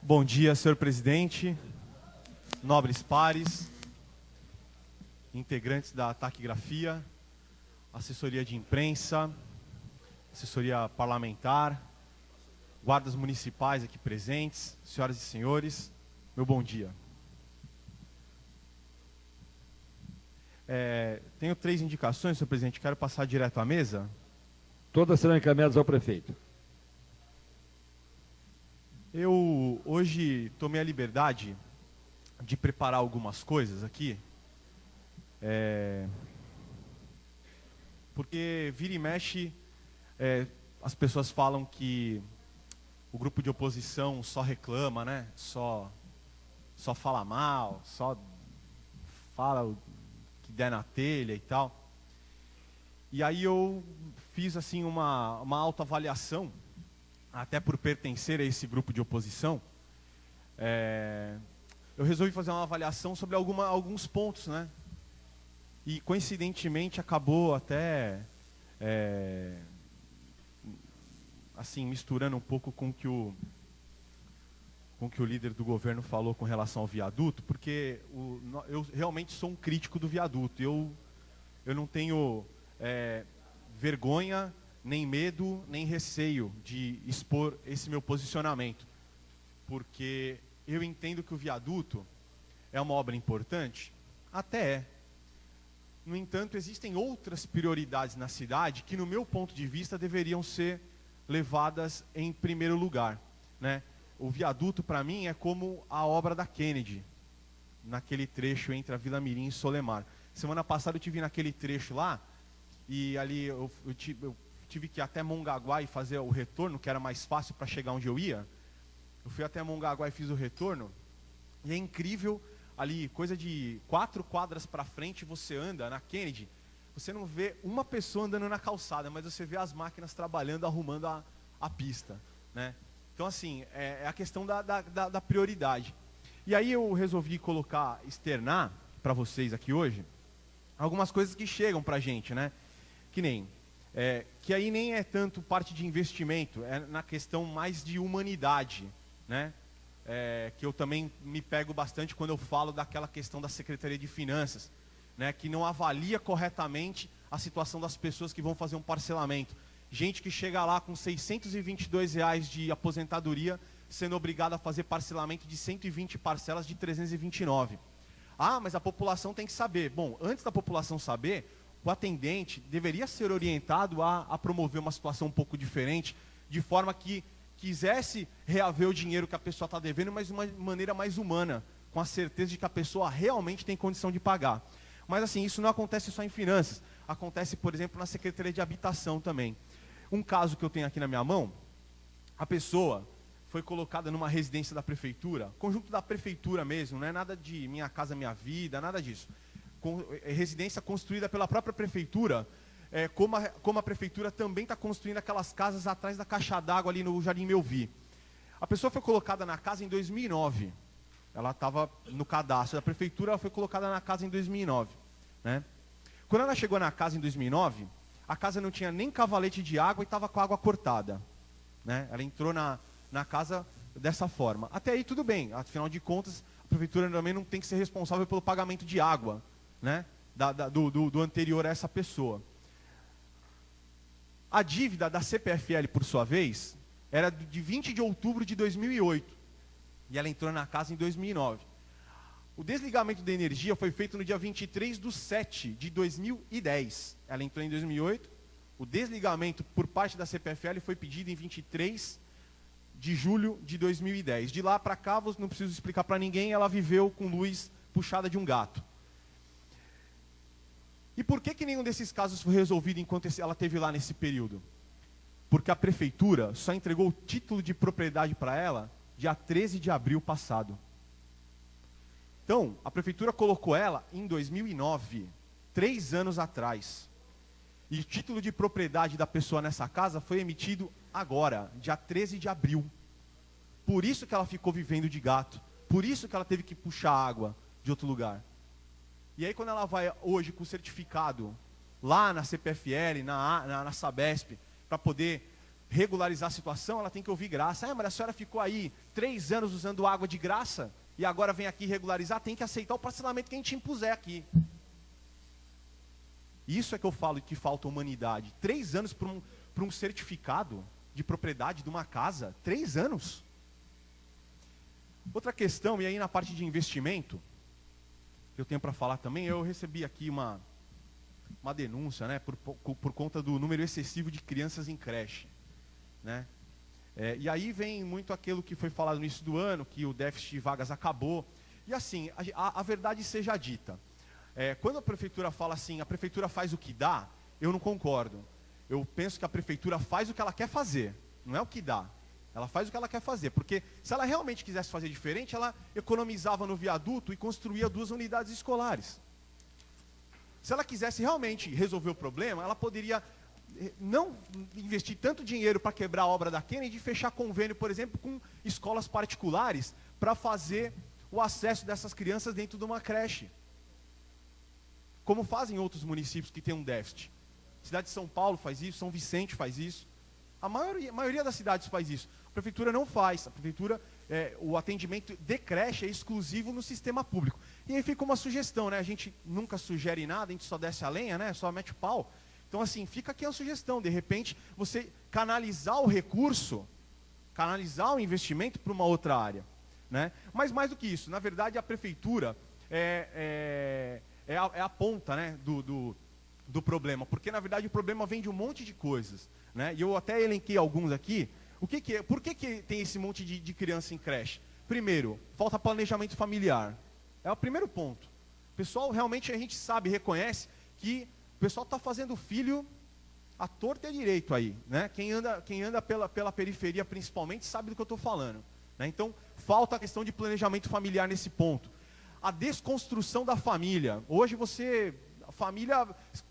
Bom dia, senhor presidente, nobres pares, integrantes da taquigrafia, assessoria de imprensa, assessoria parlamentar, guardas municipais aqui presentes, senhoras e senhores, meu bom dia. Tenho 3 indicações, senhor presidente, quero passar direto à mesa. Todas serão encaminhadas ao prefeito. Eu hoje tomei a liberdade de preparar algumas coisas aqui, porque vira e mexe, as pessoas falam que o grupo de oposição só reclama, né? Só fala mal, só fala o que der na telha e tal. E aí eu fiz assim uma autoavaliação, até por pertencer a esse grupo de oposição. Eu resolvi fazer uma avaliação sobre alguns pontos, né? E coincidentemente acabou até assim, misturando um pouco com o que o líder do governo falou com relação ao viaduto, porque eu realmente sou um crítico do viaduto. Eu não tenho vergonha, nem medo, nem receio de expor esse meu posicionamento, porque eu entendo que o viaduto é uma obra importante, até é. No entanto, existem outras prioridades na cidade que, no meu ponto de vista, deveriam ser levadas em primeiro lugar, né? O viaduto, para mim, é como a obra da Kennedy, naquele trecho entre a Vila Mirim e Solemar. Semana passada eu estive naquele trecho lá, e ali eu tive que ir até Mongaguá e fazer o retorno, que era mais fácil para chegar onde eu ia. Eu fui até Mongaguá e fiz o retorno, e é incrível, ali, coisa de 4 quadras para frente, você anda na Kennedy, você não vê uma pessoa andando na calçada, mas você vê as máquinas trabalhando, arrumando a pista, né? Então, assim, é a questão da prioridade. E aí eu resolvi externar para vocês aqui hoje, algumas coisas que chegam para a gente, né? Que aí nem é tanto parte de investimento, é na questão mais de humanidade, né? Que eu também me pego bastante quando eu falo daquela questão da Secretaria de Finanças, né? Que não avalia corretamente a situação das pessoas que vão fazer um parcelamento. Gente que chega lá com R$622 de aposentadoria, sendo obrigada a fazer parcelamento de 120 parcelas de 329. Ah, mas a população tem que saber. Bom, antes da população saber, o atendente deveria ser orientado a promover uma situação um pouco diferente, de forma que quisesse reaver o dinheiro que a pessoa está devendo, mas de uma maneira mais humana, com a certeza de que a pessoa realmente tem condição de pagar. Mas assim, isso não acontece só em finanças, acontece, por exemplo, na Secretaria de Habitação também. Um caso que eu tenho aqui na minha mão, a pessoa foi colocada numa residência da prefeitura, conjunto da prefeitura mesmo, não é nada de Minha Casa Minha Vida, nada disso. Residência construída pela própria prefeitura, como a prefeitura também está construindo aquelas casas atrás da caixa d'água ali no Jardim Melvi. A pessoa foi colocada na casa em 2009, ela estava no cadastro da prefeitura, ela foi colocada na casa em 2009, né? Quando ela chegou na casa em 2009, a casa não tinha nem cavalete de água e estava com a água cortada, né? Ela entrou na casa dessa forma. Até aí tudo bem, afinal de contas, a prefeitura também não tem que ser responsável pelo pagamento de água, né? Do anterior a essa pessoa. A dívida da CPFL, por sua vez, era de 20 de outubro de 2008, e ela entrou na casa em 2009. O desligamento da energia foi feito no dia 23/7 de 2010. Ela entrou em 2008. O desligamento por parte da CPFL foi pedido em 23 de julho de 2010. De lá para cá, não preciso explicar para ninguém, ela viveu com luz puxada de um gato. E por que nenhum desses casos foi resolvido enquanto ela esteve lá nesse período? Porque a prefeitura só entregou o título de propriedade para ela dia 13 de abril passado. Então, a prefeitura colocou ela em 2009, 3 anos atrás. E o título de propriedade da pessoa nessa casa foi emitido agora, dia 13 de abril. Por isso que ela ficou vivendo de gato. Por isso que ela teve que puxar água de outro lugar. E aí quando ela vai hoje com o certificado lá na CPFL, na Sabesp, para poder regularizar a situação, ela tem que ouvir graça. Mas a senhora ficou aí 3 anos usando água de graça e agora vem aqui regularizar, tem que aceitar o parcelamento que a gente impuser aqui. Isso é que eu falo que falta humanidade. 3 anos para um certificado de propriedade de uma casa. 3 anos. Outra questão, e aí na parte de investimento, que eu tenho para falar também, eu recebi aqui uma denúncia, né, por conta do número excessivo de crianças em creche, né? E aí vem muito aquilo que foi falado no início do ano, que o déficit de vagas acabou. E assim, a verdade seja dita. Quando a prefeitura fala assim, a prefeitura faz o que dá, eu não concordo. Eu penso que a prefeitura faz o que ela quer fazer, não é o que dá. Ela faz o que ela quer fazer, porque se ela realmente quisesse fazer diferente, ela economizava no viaduto e construía 2 unidades escolares. Se ela quisesse realmente resolver o problema, ela poderia não investir tanto dinheiro para quebrar a obra da Kennedy e fechar convênio, por exemplo, com escolas particulares para fazer o acesso dessas crianças dentro de uma creche. Como fazem outros municípios que têm um déficit. A cidade de São Paulo faz isso, São Vicente faz isso. A maioria das cidades faz isso. A prefeitura não faz. A prefeitura, o atendimento de creche é exclusivo no sistema público. E aí fica uma sugestão, né? A gente nunca sugere nada, a gente só desce a lenha, né? Só mete o pau. Então assim, fica aqui a sugestão. De repente, você canalizar o recurso, canalizar o investimento para uma outra área, né? Mas mais do que isso, na verdade a prefeitura é a ponta, né, do problema. Porque na verdade o problema vem de um monte de coisas, né? E eu até elenquei alguns aqui. Por que tem esse monte de criança em creche? Primeiro, falta planejamento familiar. É o primeiro ponto. O pessoal realmente, a gente sabe, reconhece que o pessoal está fazendo filho à torta e à direito aí, né? Quem anda pela periferia principalmente sabe do que eu estou falando, né? Então, falta a questão de planejamento familiar nesse ponto. A desconstrução da família. Hoje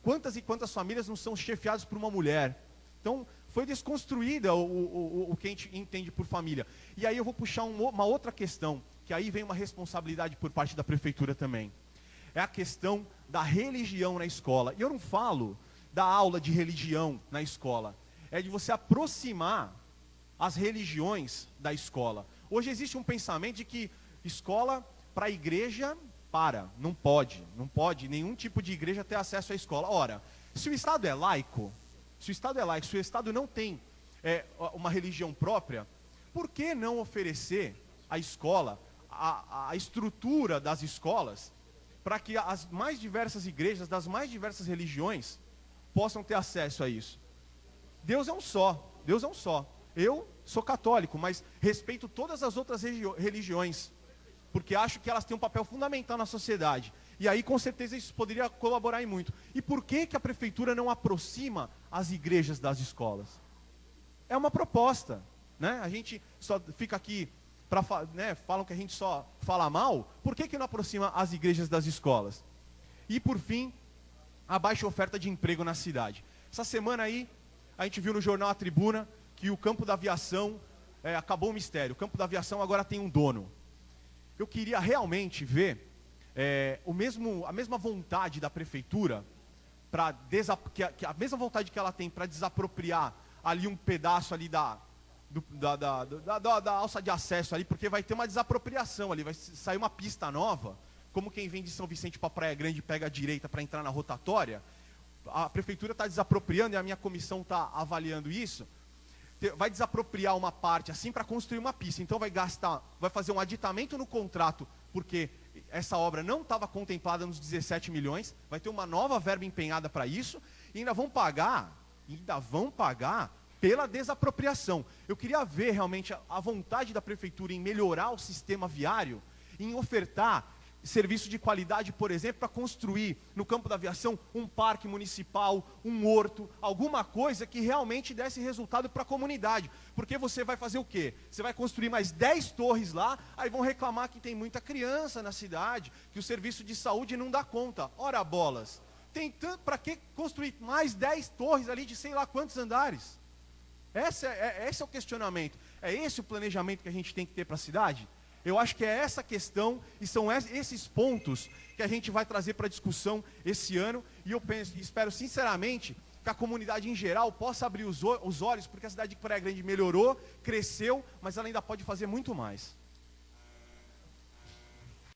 quantas e quantas famílias não são chefiadas por uma mulher? Então, foi desconstruída o que a gente entende por família. E aí eu vou puxar uma outra questão, que aí vem uma responsabilidade por parte da prefeitura também. É a questão da religião na escola. E eu não falo da aula de religião na escola. É de você aproximar as religiões da escola. Hoje existe um pensamento de que escola para a igreja, não pode, nenhum tipo de igreja ter acesso à escola. Ora, se o Estado é laico, se o Estado não tem uma religião própria, por que não oferecer à escola, a estrutura das escolas, para que as mais diversas igrejas, das mais diversas religiões, possam ter acesso a isso? Deus é um só. Eu sou católico, mas respeito todas as outras religiões, porque acho que elas têm um papel fundamental na sociedade. E aí, com certeza, isso poderia colaborar em muito. E por que a prefeitura não aproxima as igrejas das escolas? É uma proposta, né? A gente só fica aqui, falam que a gente só fala mal. Por que não aproxima as igrejas das escolas? E, por fim, a baixa oferta de emprego na cidade. Essa semana aí, a gente viu no jornal A Tribuna que o campo da aviação, acabou o mistério. O campo da aviação agora tem um dono. Eu queria realmente ver a mesma vontade da prefeitura, a mesma vontade que ela tem para desapropriar ali um pedaço ali da alça de acesso ali, porque vai ter uma desapropriação ali, vai sair uma pista nova, como quem vem de São Vicente para Praia Grande pega a direita para entrar na rotatória. A prefeitura está desapropriando, e a minha comissão está avaliando isso. Vai desapropriar uma parte assim para construir uma pista. Então vai fazer um aditamento no contrato, porque essa obra não estava contemplada nos 17 milhões, vai ter uma nova verba empenhada para isso, e ainda vão pagar pela desapropriação. Eu queria ver realmente a vontade da prefeitura em melhorar o sistema viário, em ofertar serviço de qualidade, por exemplo, para construir no campo da aviação um parque municipal, um horto, alguma coisa que realmente desse resultado para a comunidade. Porque você vai fazer o quê? Você vai construir mais 10 torres lá, aí vão reclamar que tem muita criança na cidade, que o serviço de saúde não dá conta. Ora bolas, para que construir mais 10 torres ali de sei lá quantos andares? Esse é o questionamento. É esse o planejamento que a gente tem que ter para a cidade? Eu acho que é essa questão e são esses pontos que a gente vai trazer para discussão esse ano. E eu espero sinceramente que a comunidade em geral possa abrir os olhos, porque a cidade de Praia Grande melhorou, cresceu, mas ela ainda pode fazer muito mais.